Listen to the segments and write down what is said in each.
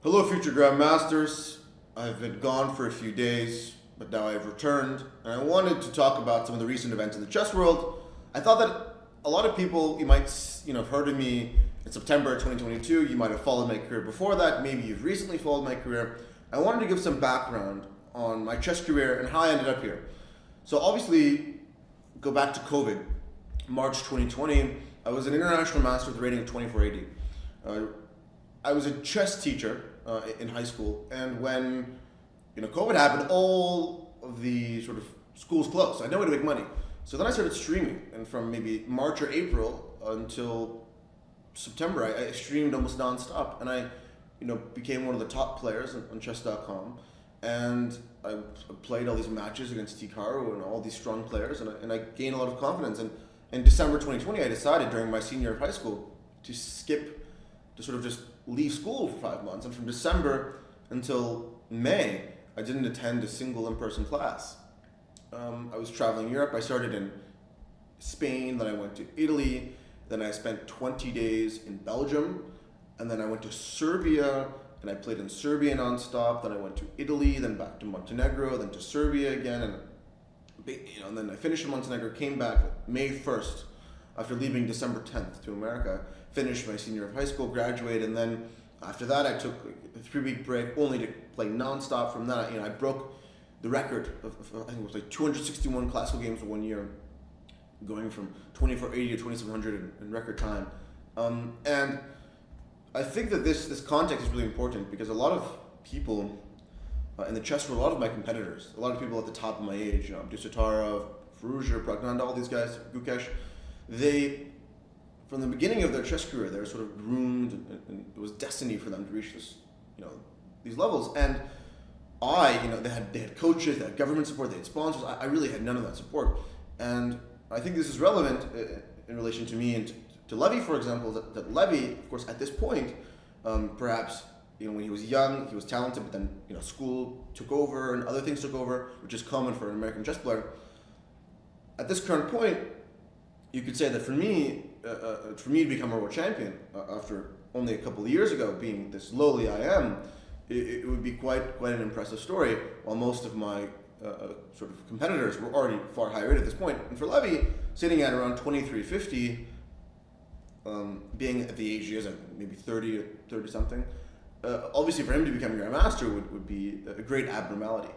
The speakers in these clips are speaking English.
Hello, future Grandmasters. I've been gone for a few days, but now I've returned, and I wanted to talk about some of the recent events in the chess world. I thought that a lot of people, you might have heard of me in September 2022. You might have followed my career before that. Maybe you've recently followed my career. I wanted to give some background on my chess career and how I ended up here. So obviously, go back to COVID, March 2020. I was an international master with a rating of 2480. I was a chess teacher in high school, and when COVID happened, all of the sort of schools closed. So I had no way to make money. So then I started streaming, and from maybe March or April until September, I streamed almost nonstop, and I became one of the top players on chess.com, and I played all these matches against Hikaru and all these strong players, and I gained a lot of confidence. And in December 2020, I decided during my senior year of high school to sort of just leave school for 5 months. And from December until May, I didn't attend a single in-person class. I was traveling Europe. I started in Spain, then I went to Italy, then I spent 20 days in Belgium, and then I went to Serbia, and I played in Serbia nonstop. Then I went to Italy, then back to Montenegro, then to Serbia again, and then I finished in Montenegro, came back May 1st after leaving December 10th to America, finished my senior year of high school, graduated, and then after that I took a 3-week break only to play nonstop. From that, I broke the record of I think it was like 261 classical games in 1 year, going from 2480 to 2700 in record time. And I think that this context is really important because a lot of people in the chess world, a lot of my competitors, a lot of people at the top of my age, Abdusattarov, Firouzja, Pragnanda, all these guys, Gukesh, they, from the beginning of their chess career, they were sort of groomed, and it was destiny for them to reach these levels. And they had coaches, they had government support, they had sponsors. I really had none of that support. And I think this is relevant in relation to me and to Levy, for example, that Levy, of course, at this point, perhaps, when he was young, he was talented, but then, school took over and other things took over, which is common for an American chess player. At this current point, you could say that for me to become a world champion after only a couple of years ago, being this lowly I am, it would be quite an impressive story, while most of my sort of competitors were already far higher at this point. And for Levy, sitting at around 2350, being at the age he is, maybe 30 something, obviously for him to become a Grandmaster would be a great abnormality.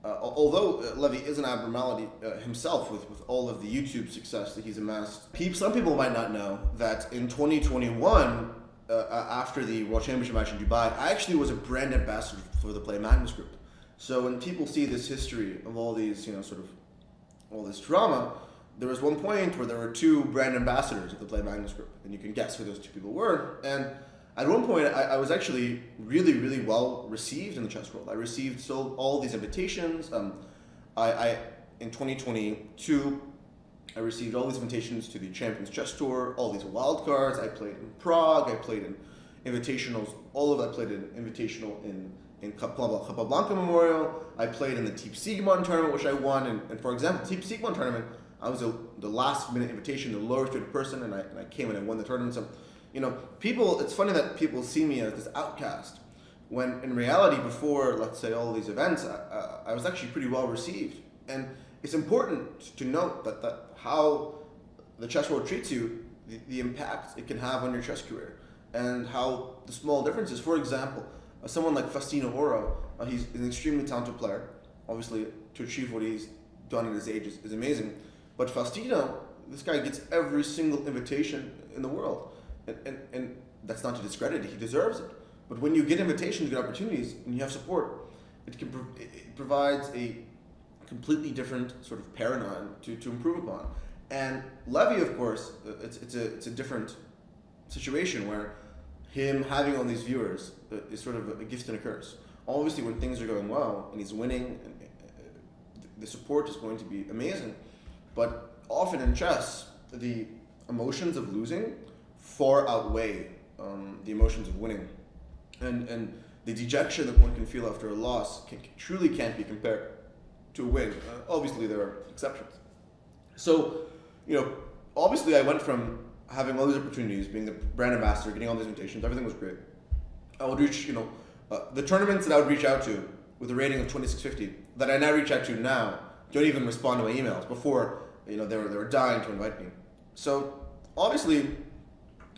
Although Levy is an abnormality himself with all of the YouTube success that he's amassed, some people might not know that in 2021, after the World Championship match in Dubai, I actually was a brand ambassador for the Play Magnus Group. So when people see this history of all these, sort of all this drama, there was one point where there were 2 brand ambassadors of the Play Magnus Group, and you can guess who those 2 people were. And at one point, I was actually really, really well received in the chess world. I received all these invitations. In 2022, I received all these invitations to the Champions Chess Tour, all these wild cards. I played in Prague. I played in invitationals. All of that. I played in invitational in Capablanca Memorial. I played in the Teep Siegmund tournament, which I won. And for example, Teep Siegmund tournament, I was the last minute invitation, the lowest rated person, and I came and I won the tournament. So, it's funny that people see me as this outcast, when in reality, before, let's say, all these events, I was actually pretty well received. And it's important to note that how the chess world treats you, the impact it can have on your chess career, and how the small differences. For example, someone like Faustino Oro, he's an extremely talented player. Obviously, to achieve what he's done at his age is amazing. But Faustino, this guy gets every single invitation in the world. And that's not to discredit it, he deserves it. But when you get invitations, get opportunities, and you have support, it provides a completely different sort of paradigm to improve upon. And Levy, of course, it's a different situation where him having all these viewers is sort of a gift and a curse. Obviously, when things are going well and he's winning, the support is going to be amazing. But often in chess, the emotions of losing far outweigh the emotions of winning, and the dejection that one can feel after a loss truly can't be compared to a win. Obviously, there are exceptions. So, obviously, I went from having all these opportunities, being the brand ambassador, getting all these invitations, everything was great. I would reach, The tournaments that I would reach out to with a rating of 2650 that I now reach out to now don't even respond to my emails. Before, they were dying to invite me. So obviously,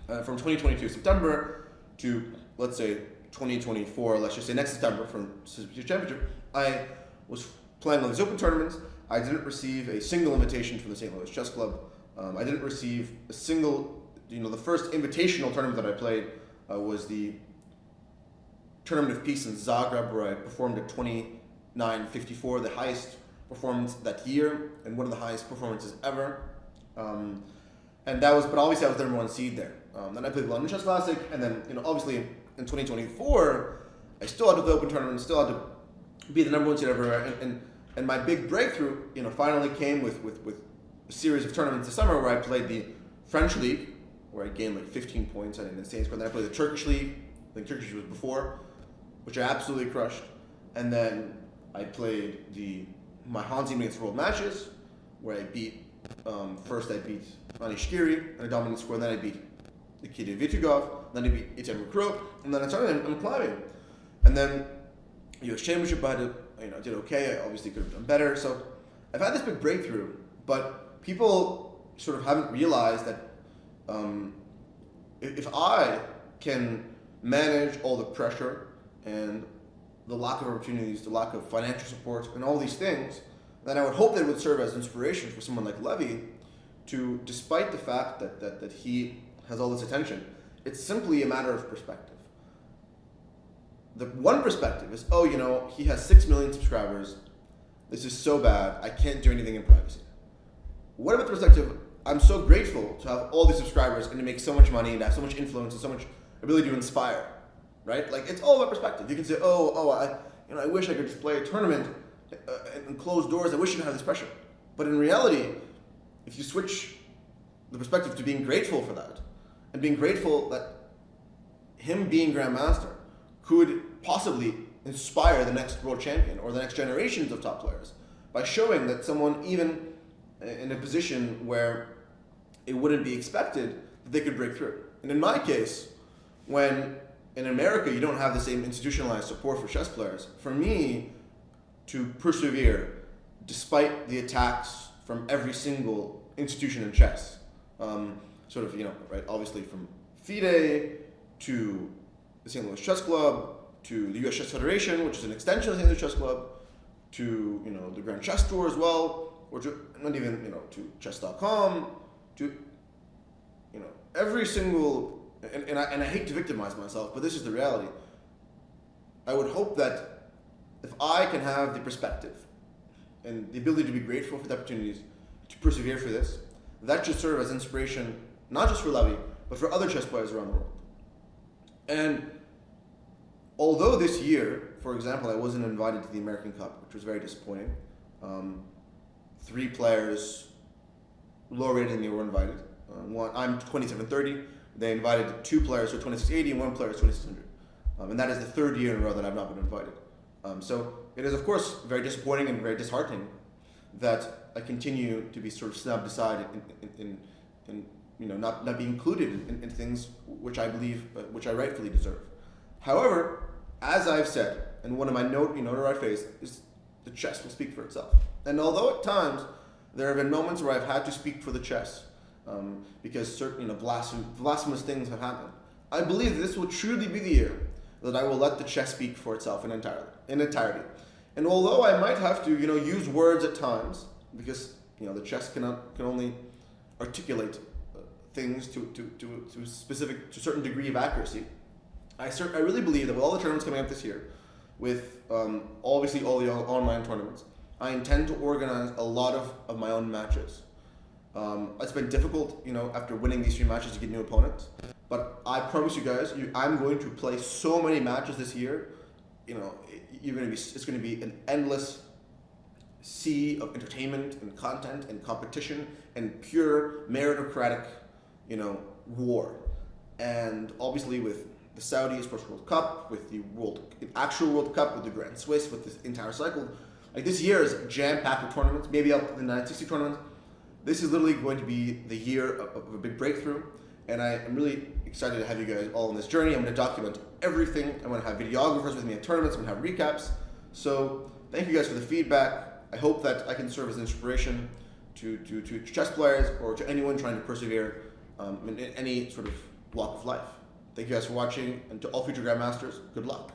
from 2022 September to, let's say, 2024, let's just say next September from Championship, I was playing on these open tournaments. I didn't receive a single invitation from the St. Louis Chess Club. I didn't receive a single, the first invitational tournament that I played was the Tournament of Peace in Zagreb, where I performed at 29.54, the highest performance that year and one of the highest performances ever. And that was, but obviously I was the number one seed there. Then I played the London Chess Classic, and then, obviously in 2024, I still had the open tournament, still had to be the number one seed ever, and my big breakthrough, finally came with a series of tournaments this summer where I played the French League, where I gained like 15 points at an insane score. Then I played the Turkish League, I think Turkish was before, which I absolutely crushed. And then I played my Hans against World Matches, where I beat, first I beat Anishkiri in a dominant score, and then I beat Nikita Vitugov, then I beat Etienne Recruit, and then I started, I'm climbing. And then US Championship, I did okay. I obviously could have done better. So I've had this big breakthrough, but people sort of haven't realized that if I can manage all the pressure and the lack of opportunities, the lack of financial support, and all these things, then I would hope that it would serve as inspiration for someone like Levy to, despite the fact that he has all this attention, it's simply a matter of perspective. The one perspective is, he has 6 million subscribers. This is so bad. I can't do anything in privacy. What about the perspective? I'm so grateful to have all these subscribers and to make so much money and to have so much influence and so much ability to inspire, right? Like, it's all about perspective. You can say, I wish I could just play a tournament and close doors. I wish I didn't have this pressure. But in reality, if you switch the perspective to being grateful for that and being grateful that him being Grandmaster could possibly inspire the next world champion or the next generations of top players by showing that someone, even in a position where it wouldn't be expected, that they could break through. And in my case, when in America you don't have the same institutionalized support for chess players, for me to persevere despite the attacks from every single institution in chess, obviously from FIDE to the St. Louis Chess Club, to the U.S. Chess Federation, which is an extension of the St. Louis Chess Club, to the Grand Chess Tour as well, or to chess.com, to every single, and I hate to victimize myself, but this is the reality. I would hope that if I can have the perspective and the ability to be grateful for the opportunities to persevere for this, that should serve as inspiration, not just for Levy, but for other chess players around the world. And although this year, for example, I wasn't invited to the American Cup, which was very disappointing. 3 players lower rated than me were invited. I'm 2730. They invited 2 players who are 2680 and 1 player is 2600. And that is the 3rd year in a row that I've not been invited. So it is, of course, very disappointing and very disheartening that I continue to be sort of snubbed aside in not be included in things which I believe, which I rightfully deserve. However, as I've said, and one of my note I face is the chess will speak for itself. And although at times there have been moments where I've had to speak for the chess because certain blasphemous things have happened, I believe that this will truly be the year that I will let the chess speak for itself in entirety. And although I might have to use words at times because the chess can only articulate things to a certain degree of accuracy, I really believe that with all the tournaments coming up this year, with obviously all the online tournaments, I intend to organize a lot of my own matches. It's been difficult, after winning these 3 matches to get new opponents, but I promise you guys, I'm going to play so many matches this year. It's going to be an endless sea of entertainment and content and competition and pure meritocratic, war. And obviously with the Saudi Sports World Cup, with the actual World Cup, with the Grand Swiss, with this entire cycle, like this year is jam-packed with tournaments, maybe up to the 960 tournaments. This is literally going to be the year of a big breakthrough. And I am really excited to have you guys all on this journey. I'm going to document everything. I'm going to have videographers with me at tournaments. I'm going to have recaps. So thank you guys for the feedback. I hope that I can serve as inspiration to chess players or to anyone trying to persevere in any sort of walk of life. Thank you guys for watching, and to all future Grandmasters, good luck.